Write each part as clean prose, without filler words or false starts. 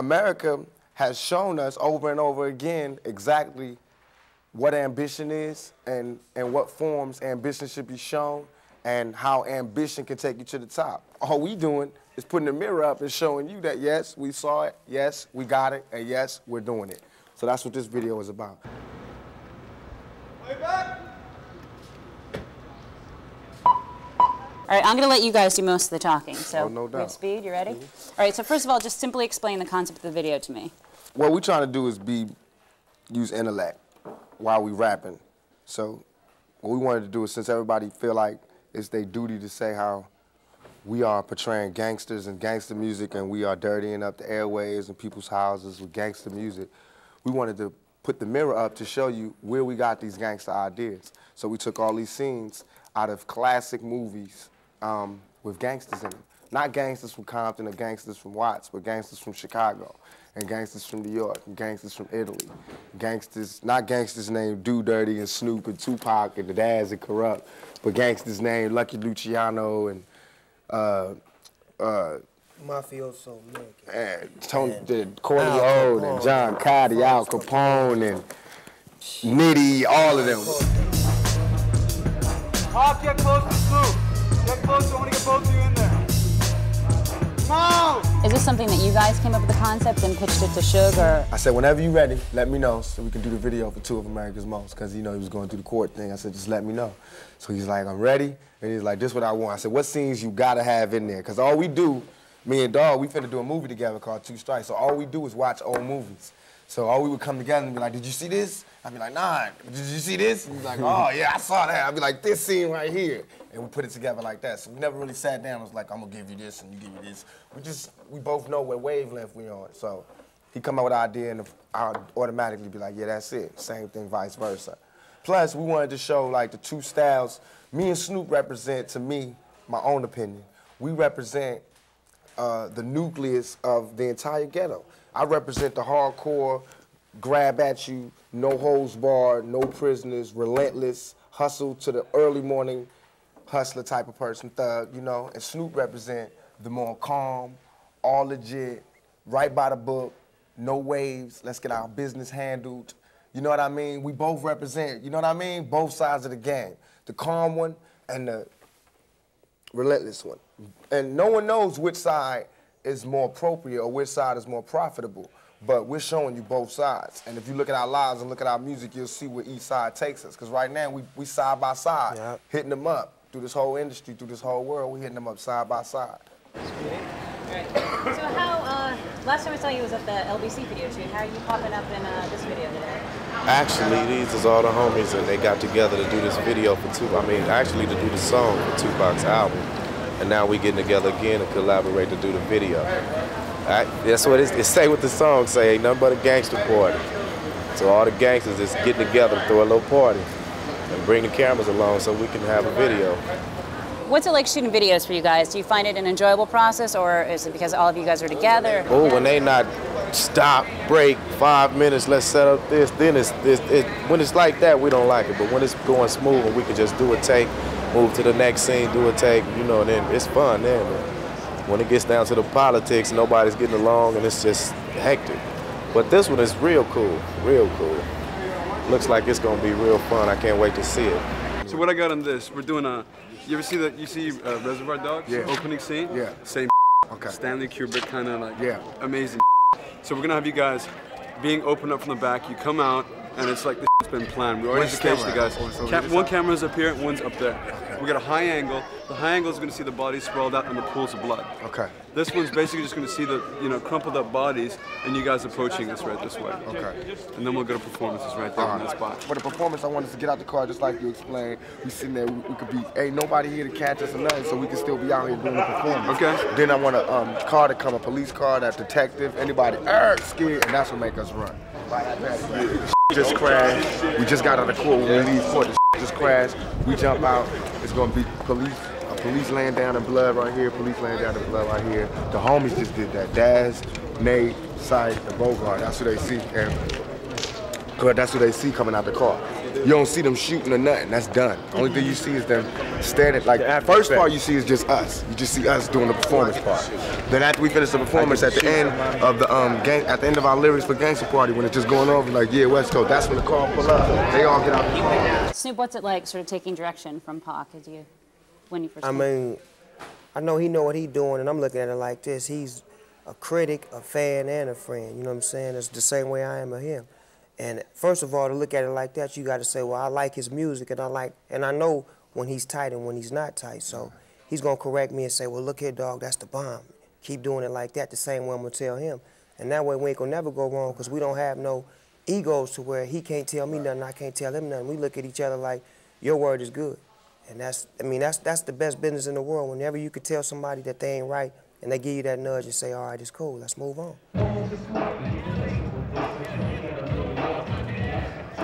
America has shown us over and over again exactly what ambition is and what forms ambition should be shown and how ambition can take you to the top. All we doing is putting the mirror up and showing you that, yes, we saw it, yes, we got it, and yes, we're doing it. So that's what this video is about. Way back. All right, I'm going to let you guys do most of the talking. So, no doubt. Speed, you ready? All right, so first of all, just simply explain the concept of the video to me. What we're trying to do is use intellect while we rapping. So what we wanted to do is, since everybody feel like it's their duty to say how we are portraying gangsters and gangster music and we are dirtying up the airwaves and people's houses with gangster music, we wanted to put the mirror up to show you where we got these gangster ideas. So we took all these scenes out of classic movies with gangsters in them. Not gangsters from Compton or gangsters from Watts, but gangsters from Chicago, and gangsters from New York, and gangsters from Italy. Gangsters, not gangsters named Do Dirty and Snoop and Tupac and the Dads and Corrupt, but gangsters named Lucky Luciano and Mafioso Nick. And Tony Corleone and John Gotti, Al Capone and Nitty, all of them. Hop, get close to Snoop. Get close, I want to get both of you in there. Come on! Is this something that you guys came up with the concept and pitched it to Suge, or? I said, whenever you're ready, let me know so we can do the video for 2 of Amerikaz Most, because you know he was going through the court thing. I said, just let me know. So he's like, I'm ready. And he's like, this is what I want. I said, what scenes you gotta have in there? Because all we do, me and Dogg, we finna do a movie together called 2 Strikes. So all we do is watch old movies. So all we would come together and be like, did you see this? I'd be like, nah, did you see this? And he's like, oh yeah, I saw that. I'd be like, this scene right here. And we put it together like that. So we never really sat down and was like, I'm gonna give you this and you give me this. We both know what wavelength we on. So he come up with an idea and I'll automatically be like, yeah, that's it. Same thing, vice versa. Plus, we wanted to show like the 2 styles. Me and Snoop represent, to me, my own opinion, we represent the nucleus of the entire ghetto. I represent the hardcore, grab at you, no holds barred, no prisoners, relentless, hustle to the early morning hustler type of person, thug, you know? And Snoop represent the more calm, all legit, right by the book, no waves, let's get our business handled. You know what I mean? We both represent, you know what I mean? Both sides of the game. The calm one and the relentless one. And no one knows which side is more appropriate or which side is more profitable, but we're showing you both sides. And if you look at our lives and look at our music, you'll see where each side takes us. Because right now, we side by side, hitting them up through this whole industry, through this whole world, we're hitting them up side by side. Right. So how, last time I saw you was at the LBC video shoot. How are you popping up in this video today? Actually, these is all the homies and they got together to do this video for Tupac. I mean, actually to do the song for Tupac's album. And now we getting together again and collaborate to do the video. That's what it say what the song say, ain't nothing but a gangster party. So all the gangsters is getting together to throw a little party and bring the cameras along so we can have a video. What's it like shooting videos for you guys? Do you find it an enjoyable process, or is it because all of you guys are together? Oh, when they not stop, break, 5 minutes, let's set up this, then when it's like that, we don't like it. But when it's going smooth and we can just do a take, move to the next scene, do a take, you know, then it's fun then. When it gets down to the politics, nobody's getting along and it's just hectic. But this one is real cool, real cool. Looks like it's gonna be real fun. I can't wait to see it. So what I got on this, we're doing a, you ever see Reservoir Dogs? Yeah. Opening scene? Yeah. Same okay. Stanley Kubrick kind of like amazing. So we're gonna have you guys being opened up from the back. You come out and it's like this has been planned. We already engaged the guys. One camera's up here, one's up there. Okay. We got a high angle. The high angle is gonna see the bodies sprawled out and the pools of blood. Okay. This one's basically just gonna see the crumpled up bodies and you guys approaching us right this way. Okay. And then we'll go to performances right there on that spot. For the performance, I want us to get out the car just like you explained. We sitting there, we could be, ain't nobody here to catch us or nothing, so we can still be out here doing the performance. Okay. Then I want a car to come, a police car, that detective, anybody scared, and that's what make us run. Just crashed. We just got out of court. When we leave court, the just crashed. We jump out. It's gonna be police laying down in blood right here. Police laying down in blood right here. The homies just did that. Daz, Nate, Sight, and Bogart. That's who they see. And that's who they see coming out the car. You don't see them shooting or nothing. That's done. Only thing you see is them standing. Like the first part you see is just us. You just see us doing the performance part. Then after we finish the performance, at the end of the at the end of our lyrics for Gangsta Party, when it's just going over like, yeah, West Coast, that's when the car pull up. They all get out the car. Snoop, what's it like, sort of taking direction from Pac when you first? I mean, I know he know what he doing, and I'm looking at it like this. He's a critic, a fan, and a friend. You know what I'm saying? It's the same way I am of him. And first of all, to look at it like that, you got to say, well, I like his music, and I know when he's tight and when he's not tight. So he's gonna correct me and say, well, look here, dog, that's the bomb. Keep doing it like that. The same way I'm gonna tell him, and that way we ain't gonna never go wrong because we don't have no egos to where he can't tell me nothing, I can't tell him nothing. We look at each other like your word is good, and that's the best business in the world. Whenever you could tell somebody that they ain't right, and they give you that nudge and say, all right, it's cool, let's move on.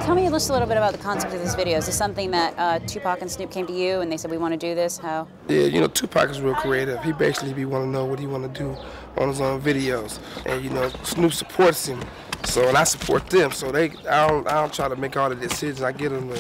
Tell me just a little bit about the concept of this video. Is this something that Tupac and Snoop came to you and they said, we want to do this? How? Yeah, you know, Tupac is real creative. He basically be want to know what he want to do on his own videos. And, you know, Snoop supports him, so, and I support them. So I don't try to make all the decisions. I give them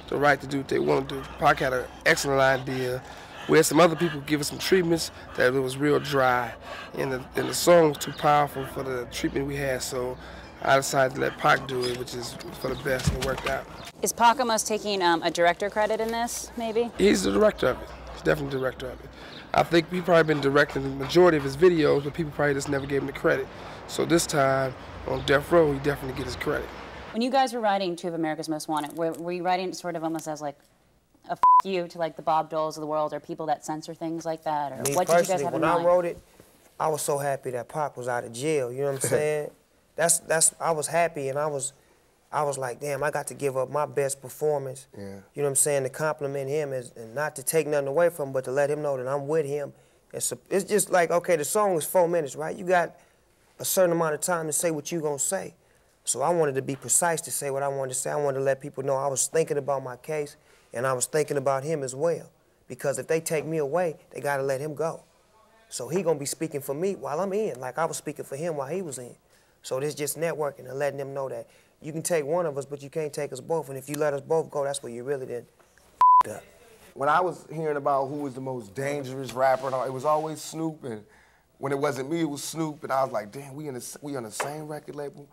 the right to do what they want to do. Pac had an excellent idea. We had some other people give us some treatments that it was real dry. And the song was too powerful for the treatment we had, so I decided to let Pac do it, which is for the best, and it worked out. Is Pac almost taking a director credit in this, maybe? He's the director of it. He's definitely the director of it. I think he's probably been directing the majority of his videos, but people probably just never gave him the credit. So this time, on Death Row, he definitely get his credit. When you guys were writing two of America's Most Wanted, were you writing sort of almost as like a you to like the Bob Doles of the world, or people that censor things like that? Or what did you guys have in mind? When I wrote it, I was so happy that Pac was out of jail, you know what I'm saying? I was happy, and I was like, damn, I got to give up my best performance. Yeah. You know what I'm saying? To compliment him and not to take nothing away from him, but to let him know that I'm with him. It's just like, okay, the song is 4 minutes, right? You got a certain amount of time to say what you gonna say. So I wanted to be precise to say what I wanted to say. I wanted to let people know I was thinking about my case, and I was thinking about him as well. Because if they take me away, they gotta let him go. So he gonna be speaking for me while I'm in, like I was speaking for him while he was in. So this just networking and letting them know that you can take one of us, but you can't take us both. And if you let us both go, that's where you really did up. When I was hearing about who was the most dangerous rapper, and all, it was always Snoop. And when it wasn't me, it was Snoop. And I was like, damn, we on the same record label.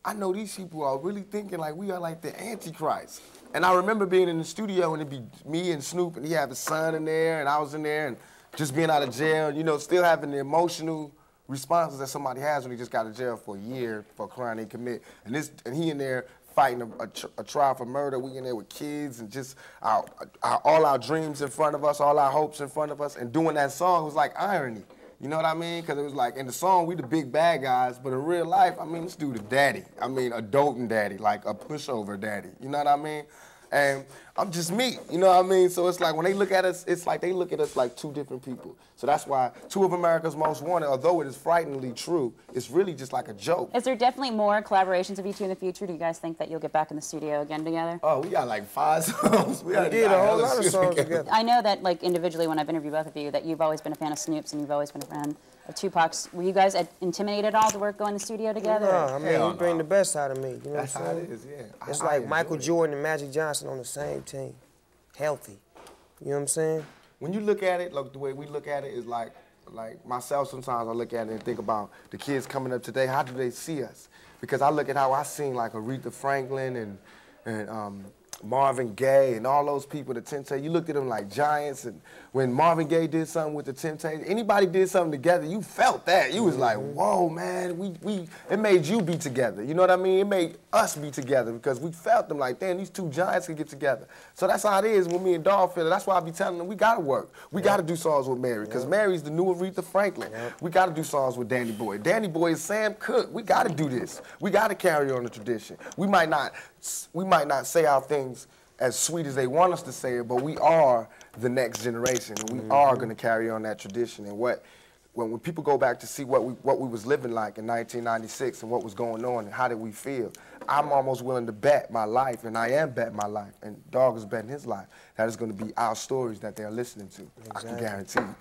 I know these people are really thinking like we are like the Antichrist. And I remember being in the studio and it'd be me and Snoop, and he had his son in there, and I was in there, and just being out of jail, you know, still having the emotional responses that somebody has when he just got out of jail for a year for a crime they commit. And he in there fighting a trial for murder. We in there with kids and just all our dreams in front of us, all our hopes in front of us. And doing that song was like irony. You know what I mean? Because it was like, in the song, we the big bad guys, but in real life, I mean, this dude a daddy. I mean, a doting daddy, like a pushover daddy. You know what I mean? And I'm just me, you know what I mean? So it's like when they look at us, it's like they look at us like two different people. So that's why two of America's Most Wanted, although it is frighteningly true, it's really just like a joke. Is there definitely more collaborations of you two in the future? Do you guys think that you'll get back in the studio again together? Oh, we got like 5 songs. We did a whole lot of songs together. I know that, like, individually, when I've interviewed both of you, that you've always been a fan of Snoop's and you've always been a fan of Tupac's. Were you guys intimidated at all to go in the studio together? No, I mean, you bring the best out of me. You know That's what I'm saying? how it is, yeah. It's like Michael Jordan and Magic Johnson on the same team. Healthy. You know what I'm saying? When you look at it, look, the way we look at it is like myself, sometimes I look at it and think about the kids coming up today, how do they see us? Because I look at how I seen like Aretha Franklin and Marvin Gaye and all those people, the Temptations, you looked at them like giants. And when Marvin Gaye did something with the Temptations, anybody did something together, you felt that. You was like, whoa, man, it made you be together. You know what I mean? It made us be together because we felt them like, damn, these two giants could get together. So that's how it is when me and Dawg feel it. That's why I be telling them we gotta work. We gotta do songs with Mary, because Mary's the new Aretha Franklin. We gotta do songs with Danny Boy. Danny Boy is Sam Cooke. We gotta do this. We gotta carry on the tradition. We might not say our things as sweet as they want us to say it, but we are the next generation, and we are going to carry on that tradition. And when people go back to see what we was living like in 1996 and what was going on and how did we feel, I'm almost willing to bet my life, and I am betting my life, and Dawg is betting his life, that it's going to be our stories that they're listening to. Exactly. I can guarantee you.